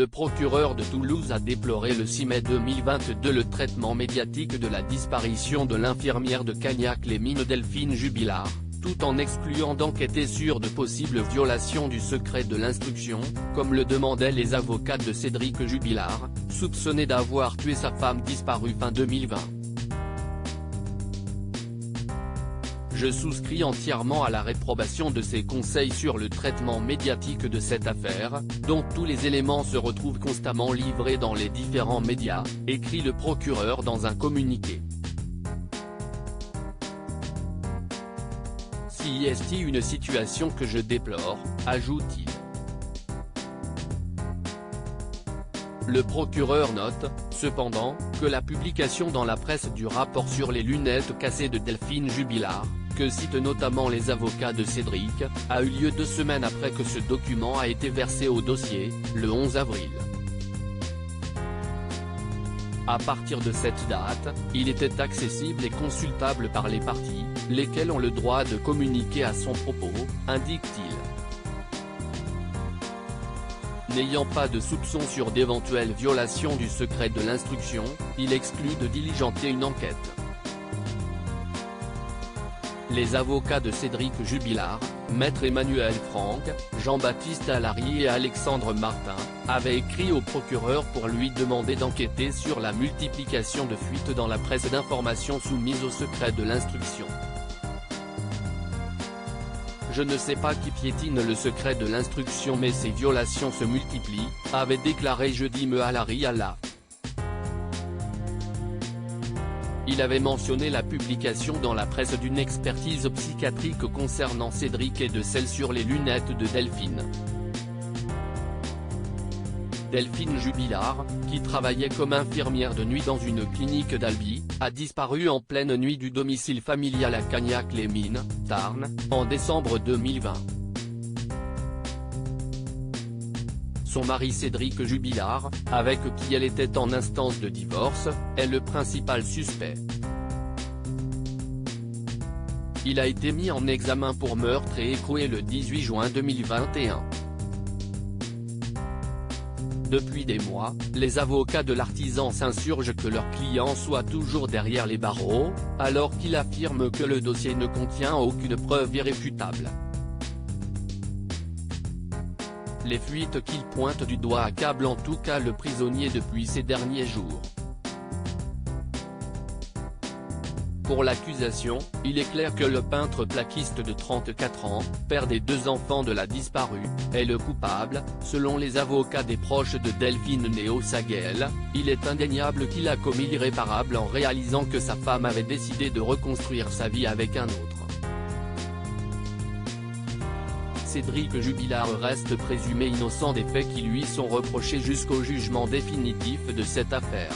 Le procureur de Toulouse a déploré le 6 mai 2022 le traitement médiatique de la disparition de l'infirmière de Cagnac-les-Mines Delphine Jubilard, tout en excluant d'enquêter sur de possibles violations du secret de l'instruction, comme le demandaient les avocats de Cédric Jubilard, soupçonné d'avoir tué sa femme disparue fin 2020. Je souscris entièrement à la réprobation de ces conseils sur le traitement médiatique de cette affaire, dont tous les éléments se retrouvent constamment livrés dans les différents médias, écrit le procureur dans un communiqué. C'est une situation que je déplore, ajoute-t-il. Le procureur note, cependant, que la publication dans la presse du rapport sur les lunettes cassées de Delphine Jubilard, que citent notamment les avocats de Cédric, a eu lieu 2 semaines après que ce document a été versé au dossier, le 11 avril. À partir de cette date, il était accessible et consultable par les parties, lesquelles ont le droit de communiquer à son propos, indique-t-il. N'ayant pas de soupçons sur d'éventuelles violations du secret de l'instruction, il exclut de diligenter une enquête. Les avocats de Cédric Jubilard, Maître Emmanuel Franck, Jean-Baptiste Allary et Alexandre Martin, avaient écrit au procureur pour lui demander d'enquêter sur la multiplication de fuites dans la presse d'informations soumises au secret de l'instruction. Je ne sais pas qui piétine le secret de l'instruction mais ces violations se multiplient, avait déclaré jeudi M. Allary à la. Il avait mentionné la publication dans la presse d'une expertise psychiatrique concernant Cédric et de celle sur les lunettes de Delphine. Delphine Jubilard, qui travaillait comme infirmière de nuit dans une clinique d'Albi, a disparu en pleine nuit du domicile familial à Cagnac-les-Mines, Tarn, en décembre 2020. Son mari Cédric Jubilard, avec qui elle était en instance de divorce, est le principal suspect. Il a été mis en examen pour meurtre et écroué le 18 juin 2021. Depuis des mois, les avocats de l'artisan s'insurgent que leur client soit toujours derrière les barreaux, alors qu'il affirme que le dossier ne contient aucune preuve irréfutable. Les fuites qu'il pointe du doigt accablent en tout cas le prisonnier depuis ces derniers jours. Pour l'accusation, il est clair que le peintre plaquiste de 34 ans, père des 2 enfants de la disparue, est le coupable. Selon les avocats des proches de Delphine Néo-Saguel, il est indéniable qu'il a commis l'irréparable en réalisant que sa femme avait décidé de reconstruire sa vie avec un autre. Cédric Jubilard reste présumé innocent des faits qui lui sont reprochés jusqu'au jugement définitif de cette affaire.